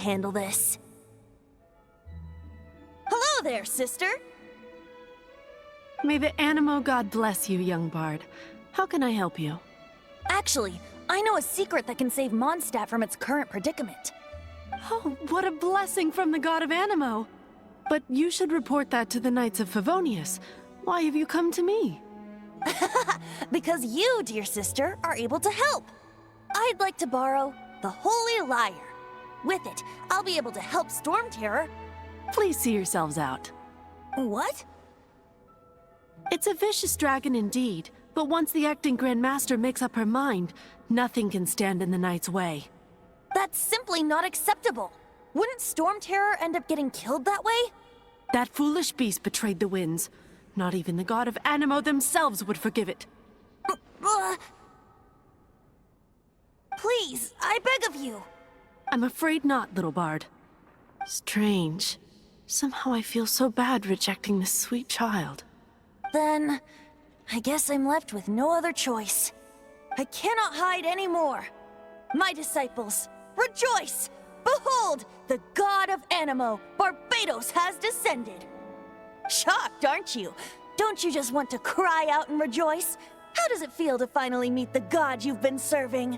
handle this. Hello there, sister! May the Animo God bless you, young bard. How can I help you? Actually, I know a secret that can save Mondstadt from its current predicament. Oh, what a blessing from the god of Animo! But you should report that to the Knights of Favonius. Why have you come to me? Because you, dear sister, are able to help. I'd like to borrow the Holy Lyre. With it, I'll be able to help Storm Terror. Please see yourselves out. What? It's a vicious dragon indeed, but once the acting Grand Master makes up her mind, nothing can stand in the Knight's way. That's simply not acceptable. Wouldn't Storm Terror end up getting killed that way? That foolish beast betrayed the winds. Not even the god of Animo themselves would forgive it. Please, I beg of you. I'm afraid not, little bard. Strange. Somehow I feel so bad rejecting this sweet child. Then, I guess I'm left with no other choice. I cannot hide anymore. My disciples, rejoice! Behold, the god of Animo, Barbatos, has descended. Shocked, aren't you? Don't you just want to cry out and rejoice? How does it feel to finally meet the god you've been serving?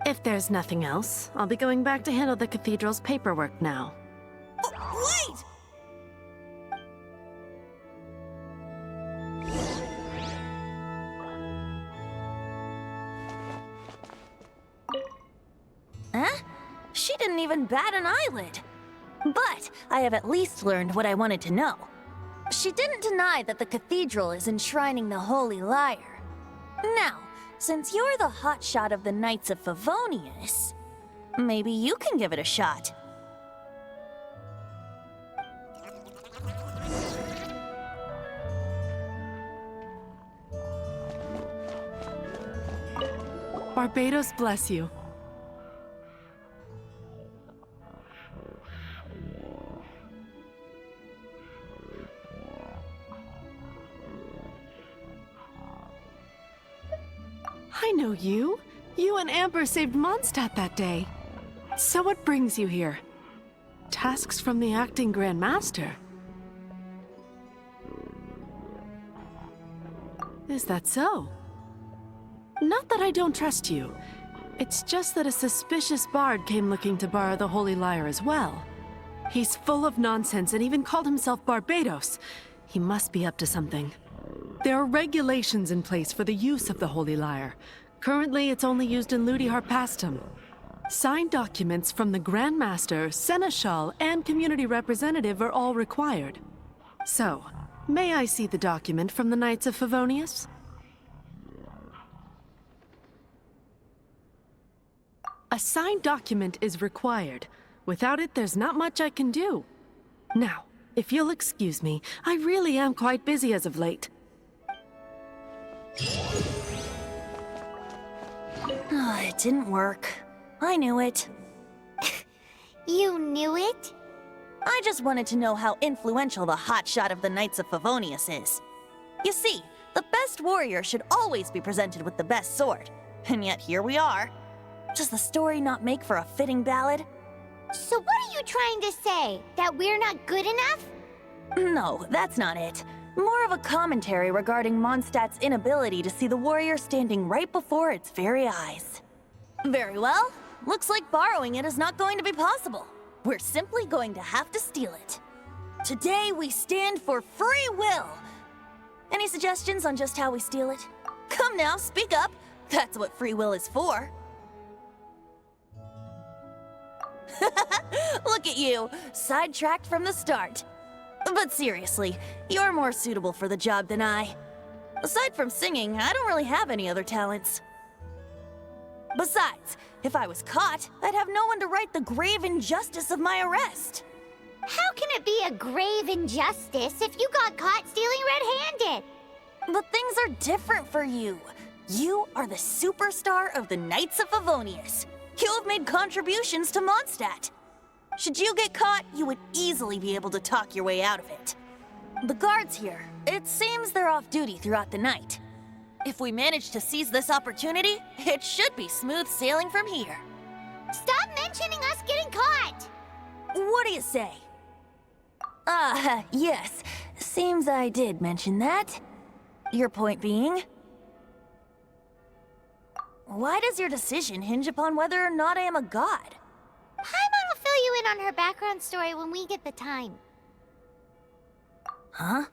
If there's nothing else, I'll be going back to handle the cathedral's paperwork now. Oh, wait! Huh? She didn't even bat an eyelid. But I have at least learned what I wanted to know. She didn't deny that the cathedral is enshrining the Holy Lyre. Now, since you're the hotshot of the Knights of Favonius, maybe you can give it a shot. Barbatos bless you. I know you. You and Amber saved Mondstadt that day. So what brings you here? Tasks from the acting Grand Master. Is that so? Not that I don't trust you. It's just that a suspicious bard came looking to borrow the Holy Lyre as well. He's full of nonsense and even called himself Barbatos. He must be up to something. There are regulations in place for the use of the Holy Lyre. Currently, it's only used in Ludi Harpastum. Signed documents from the Grand Master, Seneschal, and Community Representative are all required. So, may I see the document from the Knights of Favonius? A signed document is required. Without it, there's not much I can do. Now, if you'll excuse me, I really am quite busy as of late. Oh, it didn't work. I knew it. You knew it? I just wanted to know how influential the hotshot of the Knights of Favonius is. You see, the best warrior should always be presented with the best sword. And yet here we are. Does the story not make for a fitting ballad? So what are you trying to say? That we're not good enough? No, that's not it. More of a commentary regarding Mondstadt's inability to see the warrior standing right before its very eyes. Very well. Looks like borrowing it is not going to be possible. We're simply going to have to steal it. Today we stand for free will. Any suggestions on just how we steal it? Come now, speak up. That's what free will is for. Look at you, sidetracked from the start. But seriously, you're more suitable for the job than I. Aside from singing, I don't really have any other talents. Besides, if I was caught, I'd have no one to right the grave injustice of my arrest. How can it be a grave injustice if you got caught stealing red-handed? But things are different for you. You are the superstar of the Knights of Favonius. You have made contributions to Mondstadt. Should you get caught, you would easily be able to talk your way out of it. The guards here, it seems they're off duty throughout the night. If we manage to seize this opportunity, it should be smooth sailing from here. Stop mentioning us getting caught! What do you say? Yes. Seems I did mention that. Your point being? Why does your decision hinge upon whether or not I am a god? Paimon will fill you in on her background story when we get the time. Huh?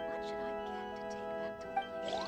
What should I get to take back to Lily?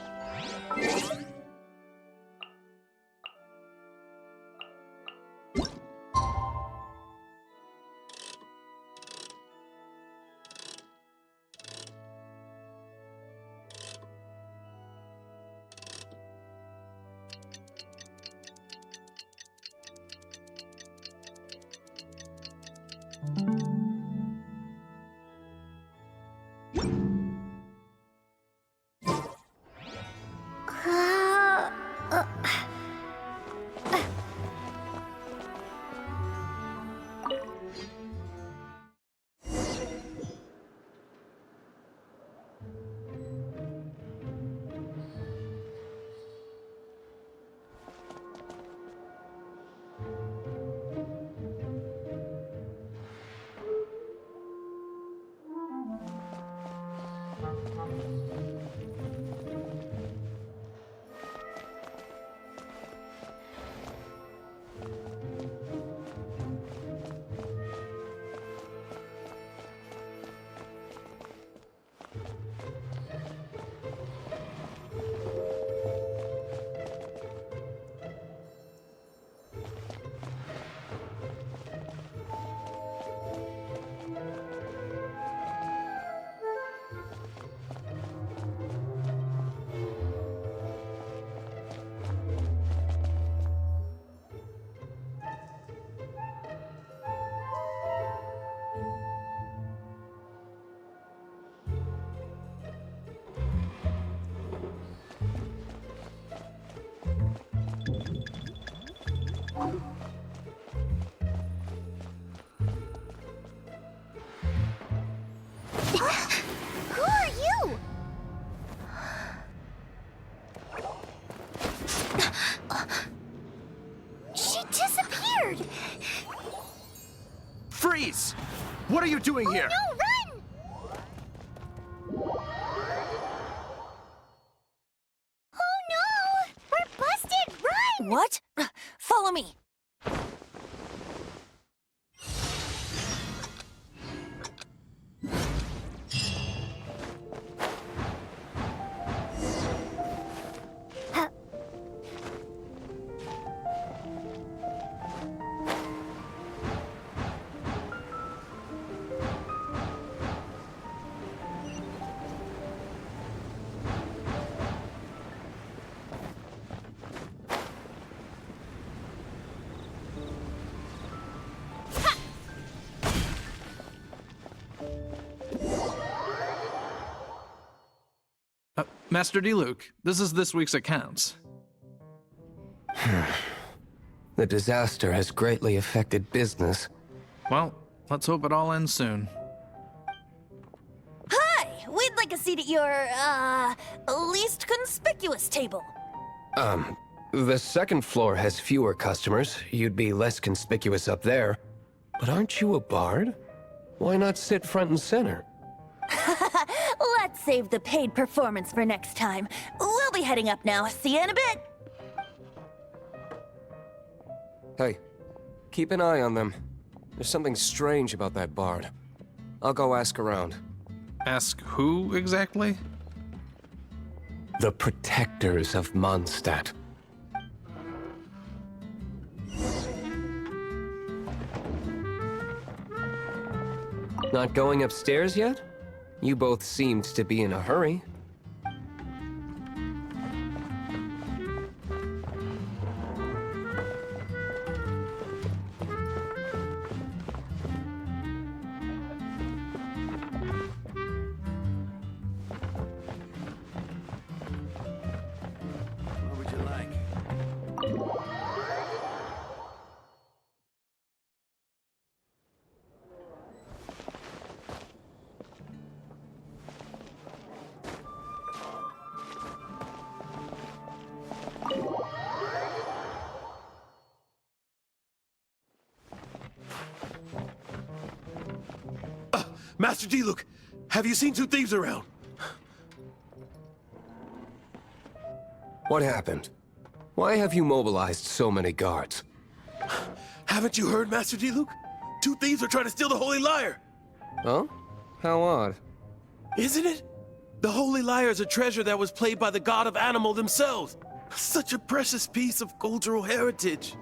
Who are you? She disappeared! Freeze! What are you doing here? No, run! Oh no! We're busted! Run! What? Follow me. Master Diluc, this is this week's accounts. The disaster has greatly affected business. Well, let's hope it all ends soon. Hi! We'd like a seat at your, least conspicuous table. The second floor has fewer customers. You'd be less conspicuous up there. But aren't you a bard? Why not sit front and center? Let's save the paid performance for next time. We'll be heading up now. See you in a bit. Hey, keep an eye on them. There's something strange about that bard. I'll go ask around. Ask who exactly? The protectors of Mondstadt. Not going upstairs yet? You both seemed to be in a hurry. Master Diluc, have you seen two thieves around? What happened? Why have you mobilized so many guards? Haven't you heard, Master Diluc? Two thieves are trying to steal the Holy Lyre! Huh? How odd. Isn't it? The Holy Lyre is a treasure that was played by the god of animal themselves. Such a precious piece of cultural heritage.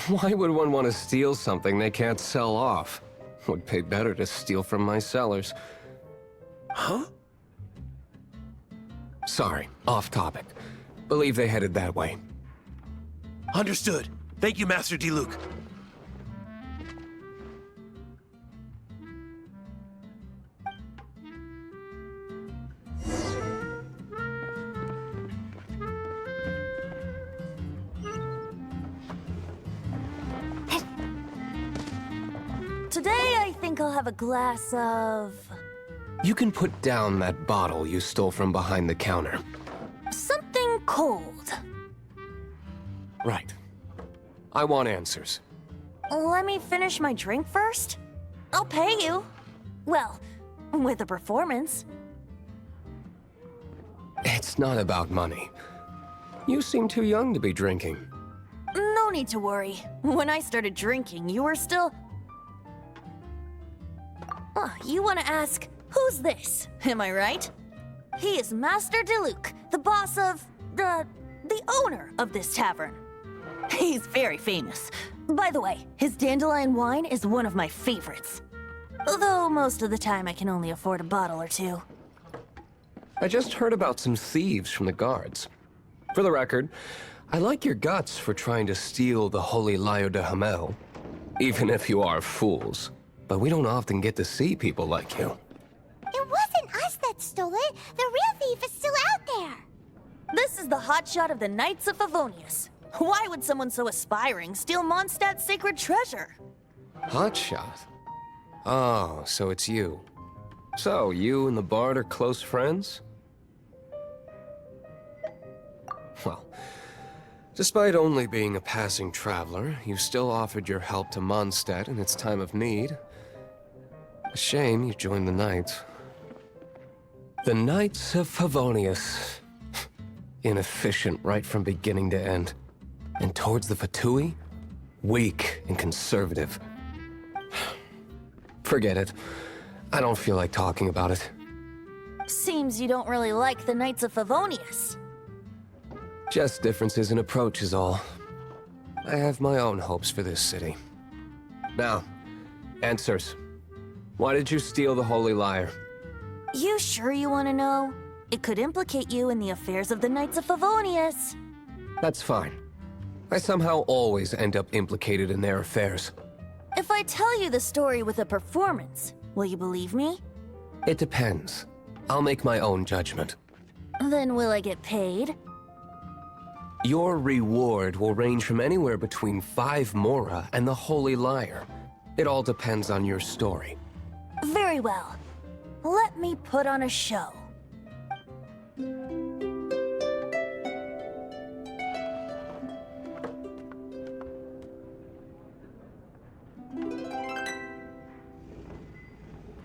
Why would one want to steal something they can't sell off? Would pay better to steal from my sellers. Huh? Sorry, off topic. Believe they headed that way. Understood. Thank you, Master Diluc. Today, I think I'll have a glass of... You can put down that bottle you stole from behind the counter. something cold. Right. I want answers. Let me finish my drink first. I'll pay you. Well, with a performance. It's not about money. You seem too young to be drinking. No need to worry. When I started drinking, you were still... you want to ask, who's this? Am I right? He is Master Diluc, the boss of... the owner of this tavern. He's very famous. By the way, his dandelion wine is one of my favorites. Although most of the time I can only afford a bottle or two. I just heard about some thieves from the guards. For the record, I like your guts for trying to steal the Holy Lyre de Hamel. Even if you are fools. But we don't often get to see people like you. It wasn't us that stole it. The real thief is still out there. This is the hotshot of the Knights of Favonius. Why would someone so aspiring steal Mondstadt's sacred treasure? Hotshot? Oh, so it's you. So, you and the Bard are close friends? Well, despite only being a passing traveler, you still offered your help to Mondstadt in its time of need. A shame you joined the Knights. The Knights of Favonius. Inefficient right from beginning to end. And towards the Fatui, weak and conservative. Forget it. I don't feel like talking about it. Seems you don't really like the Knights of Favonius. Just differences in approach is all. I have my own hopes for this city. Now, answers. Why did you steal the Holy Lyre? You sure you want to know? It could implicate you in the affairs of the Knights of Favonius. That's fine. I somehow always end up implicated in their affairs. If I tell you the story with a performance, will you believe me? It depends. I'll make my own judgment. Then will I get paid? Your reward will range from anywhere between 5 Mora and the Holy Lyre. It all depends on your story. Very well. Let me put on a show.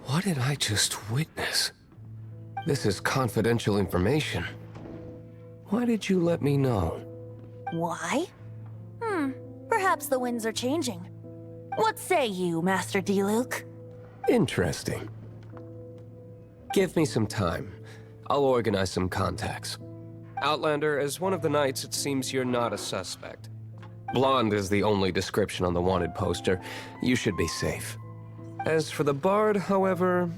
What did I just witness? This is confidential information. Why did you let me know? Why? Perhaps the winds are changing. What say you, Master Diluc? Interesting. Give me some time. I'll organize some contacts. Outlander, as one of the Knights, it seems you're not a suspect. Blonde is the only description on the wanted poster. You should be safe. As for the Bard, however,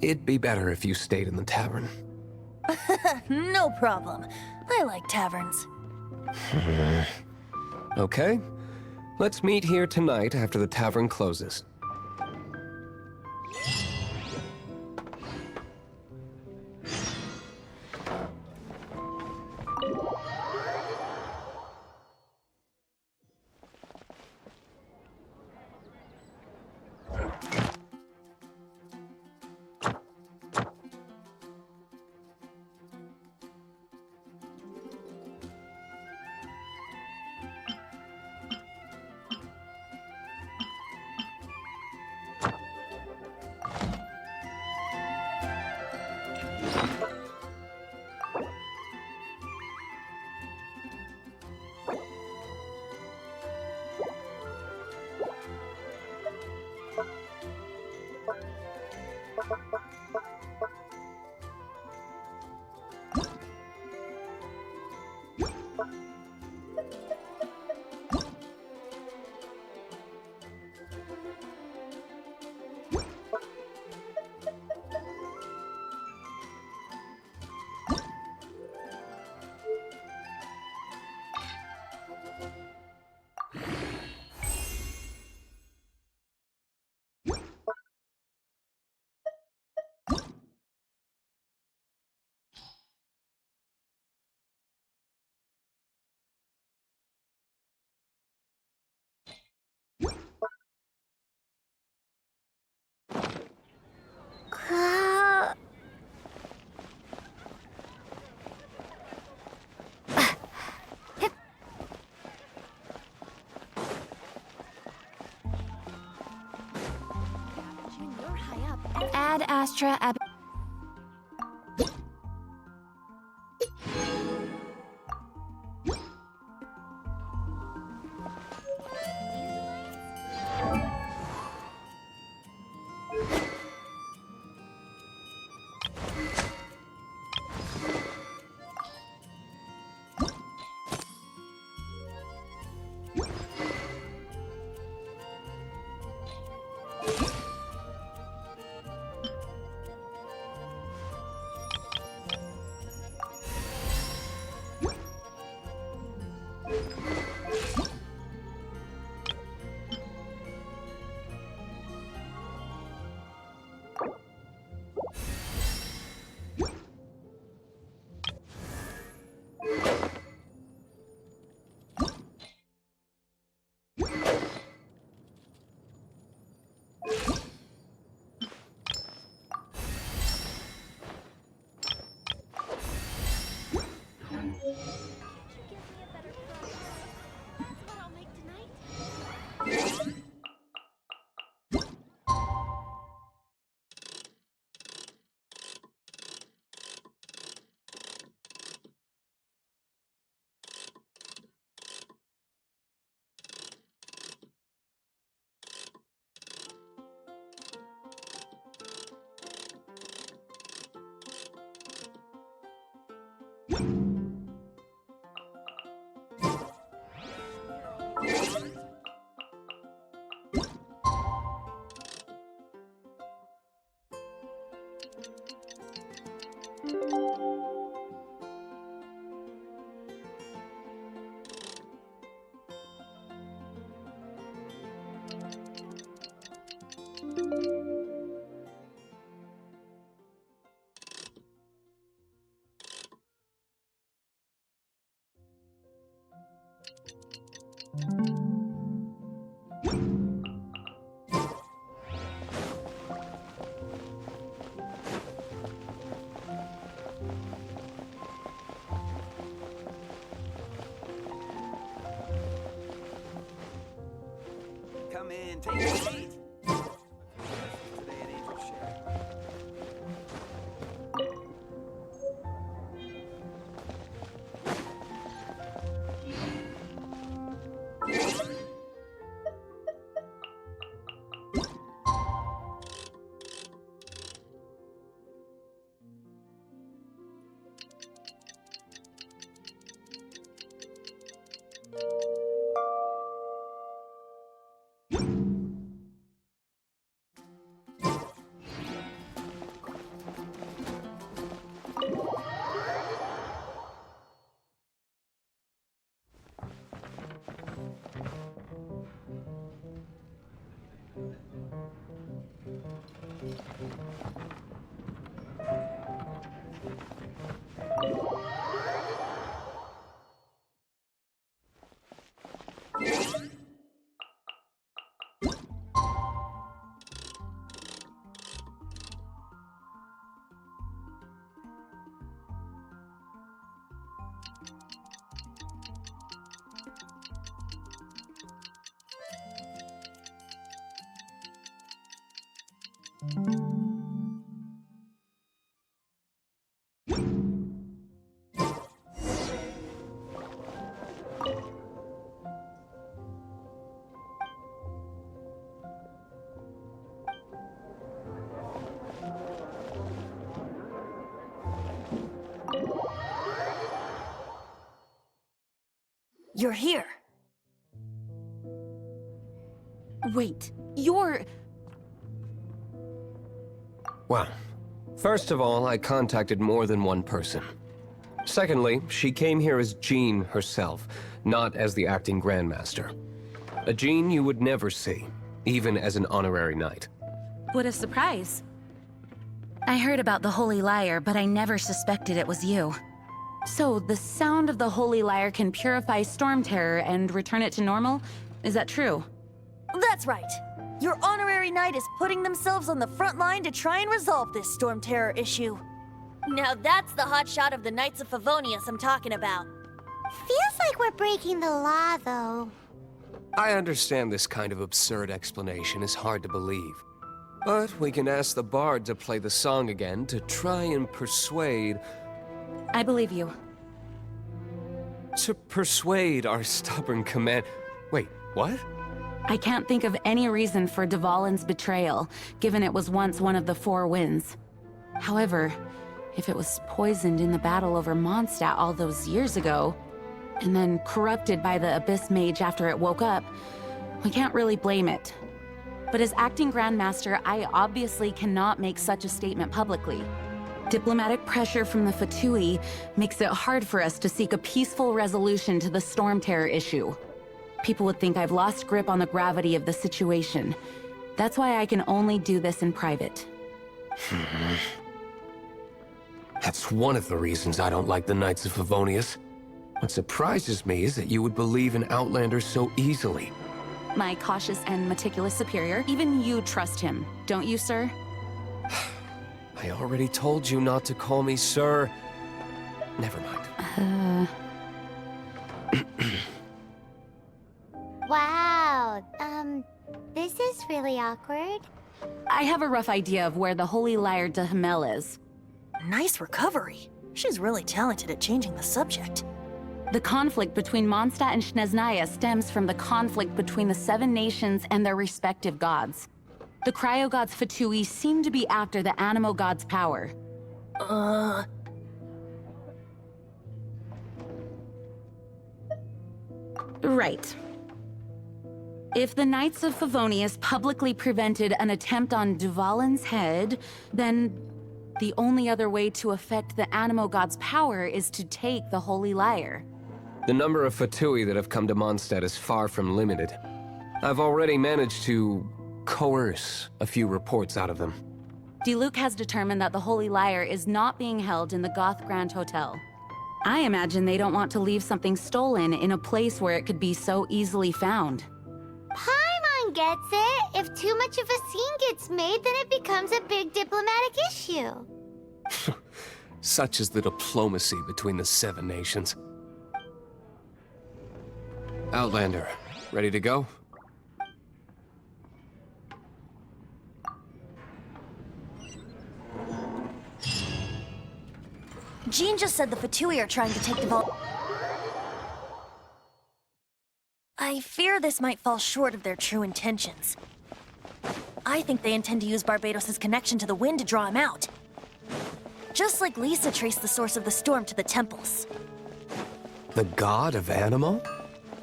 it'd be better if you stayed in the tavern. No problem. I like taverns. Okay. Let's meet here tonight after the tavern closes. Ad Astra Ab. Come in, take a seat. Today at Angel Share. You're here. Wait, you're... Well, first of all, I contacted more than one person. Secondly, she came here as Jean herself, not as the acting Grandmaster. A Jean you would never see, even as an honorary knight. What a surprise. I heard about the Holy Lyre, but I never suspected it was you. So, the sound of the Holy Lyre can purify Storm Terror and return it to normal? Is that true? That's right. Your honorary knight is putting themselves on the front line to try and resolve this Storm Terror issue. Now that's the hotshot of the Knights of Favonius I'm talking about. Feels like we're breaking the law, though. I understand this kind of absurd explanation is hard to believe. But we can ask the bard to play the song again to try and persuade... I believe you. To persuade our stubborn command... Wait, what? I can't think of any reason for Dvalin's betrayal, given it was once one of the Four Winds. However, if it was poisoned in the battle over Mondstadt all those years ago, and then corrupted by the Abyss Mage after it woke up, we can't really blame it. But as acting Grandmaster, I obviously cannot make such a statement publicly. Diplomatic pressure from the Fatui makes it hard for us to seek a peaceful resolution to the Storm Terror issue. People would think I've lost grip on the gravity of the situation. That's why I can only do this in private. That's one of the reasons I don't like the Knights of Favonius. What surprises me is that you would believe in Outlanders so easily. My cautious and meticulous superior, even you trust him, don't you, sir? I already told you not to call me sir. Never mind. Wow, this is really awkward. I have a rough idea of where the Holy Lyre de Himmel is. Nice recovery. She's really talented at changing the subject. The conflict between Mondstadt and Snezhnaya stems from the conflict between the Seven Nations and their respective gods. The cryo-gods Fatui seem to be after the Animo god's power. Right. If the Knights of Favonius publicly prevented an attempt on Dvalin's head, then the only other way to affect the Animo god's power is to take the Holy Lyre. The number of Fatui that have come to Mondstadt is far from limited. I've already managed to coerce a few reports out of them. Diluc has determined that the Holy Lyre is not being held in the Goth Grand Hotel. I imagine they don't want to leave something stolen in a place where it could be so easily found. Paimon gets it. If too much of a scene gets made, then it becomes a big diplomatic issue. Such is the diplomacy between the Seven Nations. Outlander, ready to go? Jean just said the Fatui are trying to take Dval. I fear this might fall short of their true intentions. I think they intend to use Barbados' connection to the wind to draw him out. Just like Lisa traced the source of the storm to the temples. The god of Animo?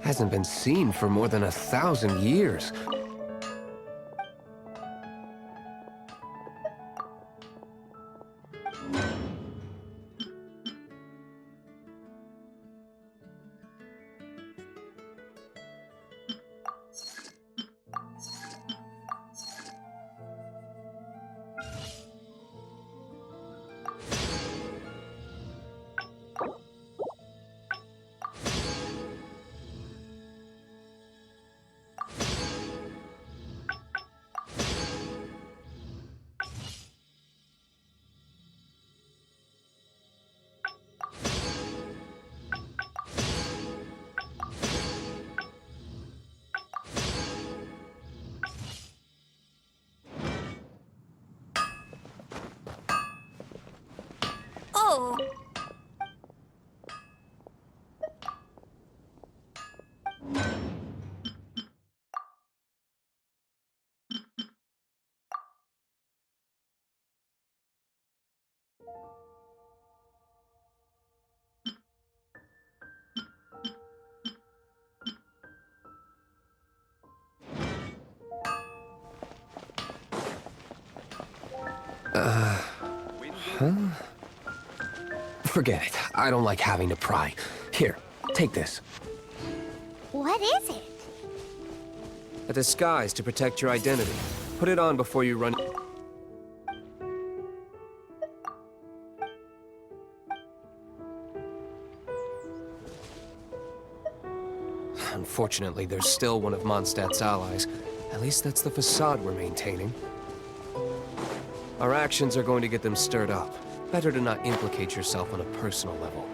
Hasn't been seen for more than 1,000 years. Oh! Forget it. I don't like having to pry. Here, take this. What is it? A disguise to protect your identity. Put it on before you run. Unfortunately, there's still one of Mondstadt's allies. At least that's the facade we're maintaining. Our actions are going to get them stirred up. Better to not implicate yourself on a personal level.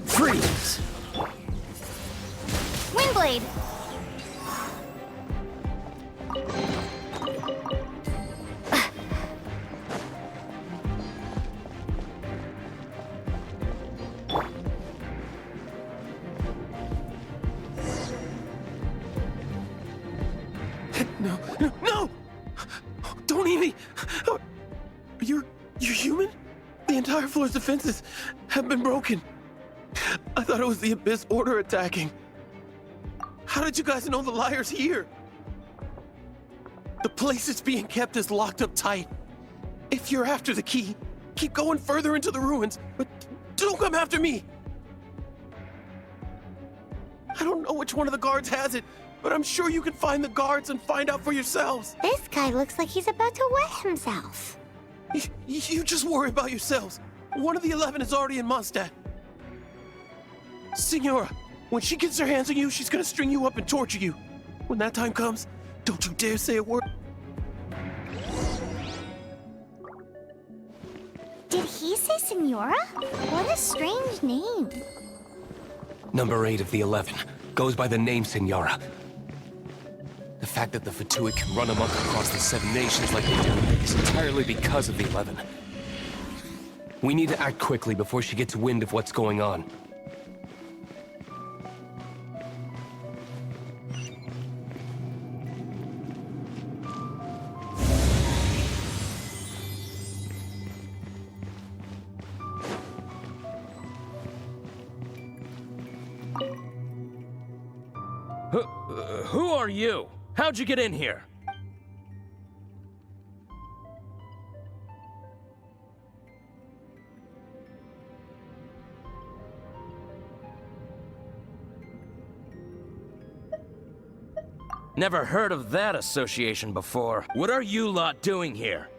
Freeze! Windblade! No, no, no! Don't eat me! You're human? The entire floor's defenses have been broken. I thought it was the Abyss Order attacking. How did you guys know the liar's here? The place it's being kept is locked up tight. If you're after the key, keep going further into the ruins, but don't come after me! I don't know which one of the guards has it, but I'm sure you can find the guards and find out for yourselves. This guy looks like he's about to wet himself. You just worry about yourselves. One of the 11 is already in Mondstadt. Signora, when she gets her hands on you, she's gonna string you up and torture you. When that time comes, don't you dare say a word. key say Senora? What a strange name. Number 8 of the 11 goes by the name Senora. The fact that the Fatuit can run amok across the 7 nations like they do is entirely because of the 11. We need to act quickly before she gets wind of what's going on. Who are you? How'd you get in here? Never heard of that association before. What are you lot doing here?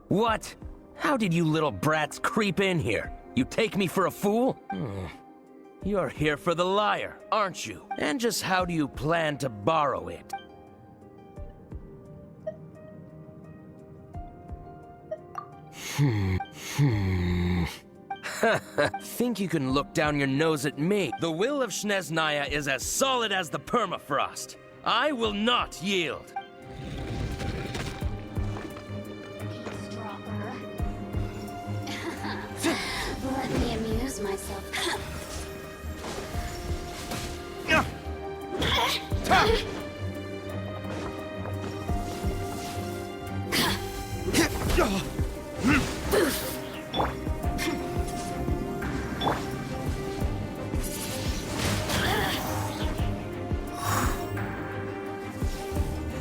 What? How did you little brats creep in here? You take me for a fool? You're here for the lyre, aren't you? And just how do you plan to borrow it? Think you can look down your nose at me? The will of Snezhnaya is as solid as the permafrost. I will not yield. Let me amuse myself.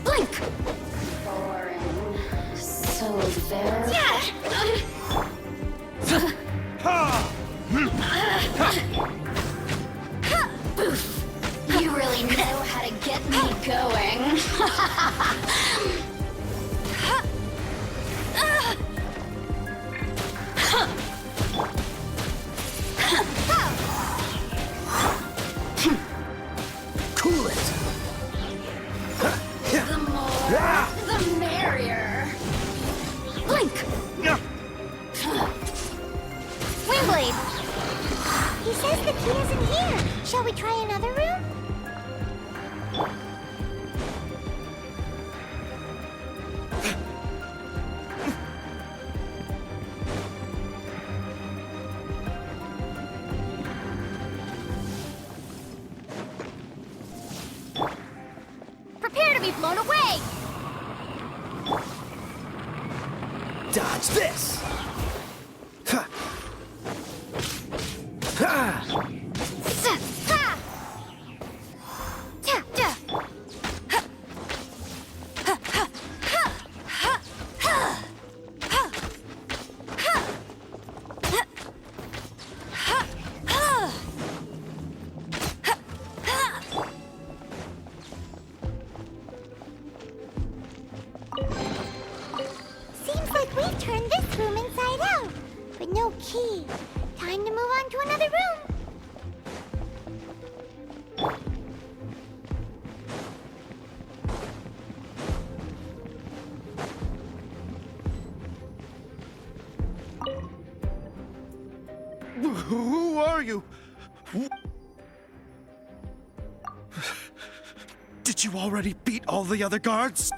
Blink! Boring. So very... You really know how to get me going. Cool it! The more, the merrier. Blink! Windblade! He says the key isn't here. Shall we try another room? Prepare to be blown away! Dodge this! Ha! Ha! Seems like we've turned this room inside out, but no key. Time to move on to another room. Who are you? Did you already beat all the other guards?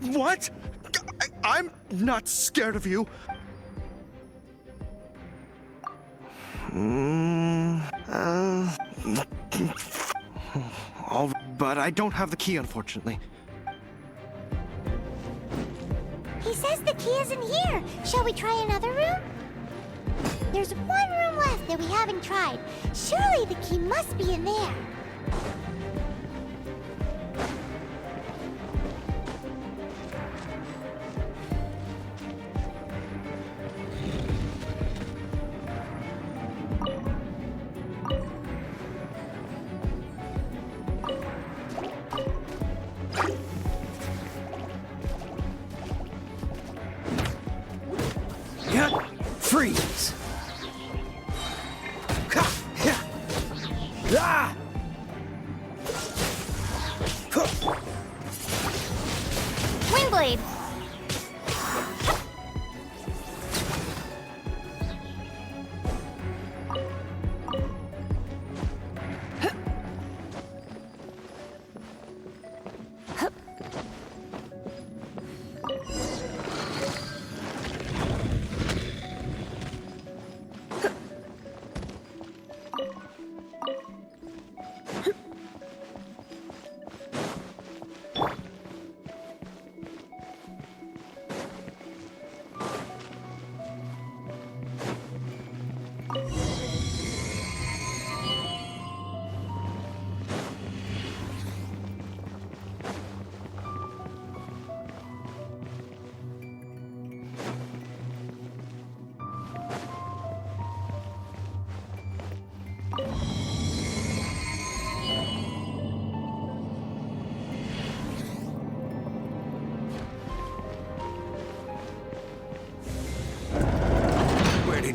What? I'm not scared of you. But I don't have the key, unfortunately. He says the key isn't here. Shall we try another room? There's one room left that we haven't tried. Surely the key must be in there. Freeze!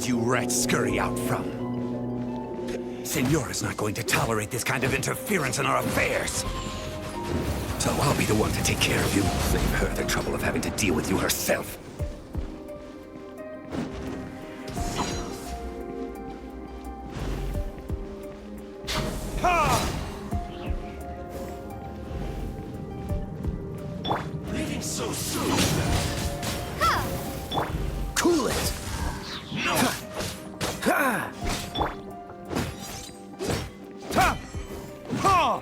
you rats scurry out from. Senora's not going to tolerate this kind of interference in our affairs. So I'll be the one to take care of you. Save her the trouble of having to deal with you herself. Leaving so soon. Cool it. No. Ha. Ha. Ha.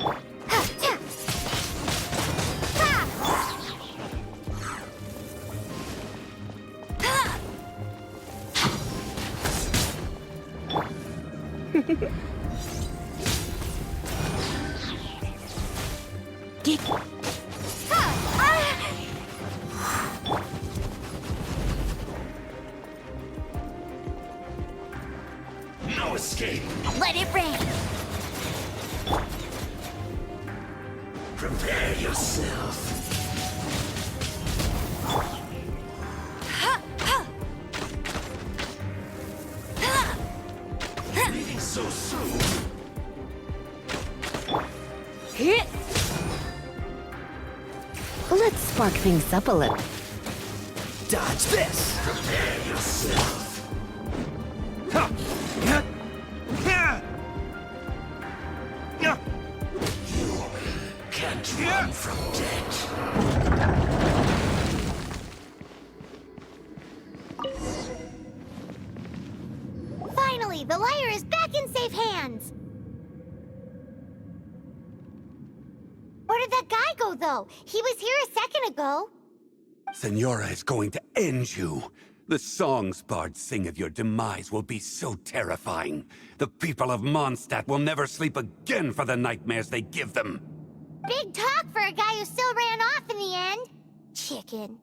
No escape. Let it rain. Prepare yourself. Leaving so soon. Hit. Let's spark things up a little. Dodge this. Prepare yourself. Ha. Ha. Ha. Ya. You can't run from death. Finally, the lyre is back in safe hands. Where did that guy go, though? He was here a second ago. Senora is going to end you. The songs bards sing of your demise will be so terrifying. The people of Mondstadt will never sleep again for the nightmares they give them. Big talk for a guy who still ran off in the end. Chicken.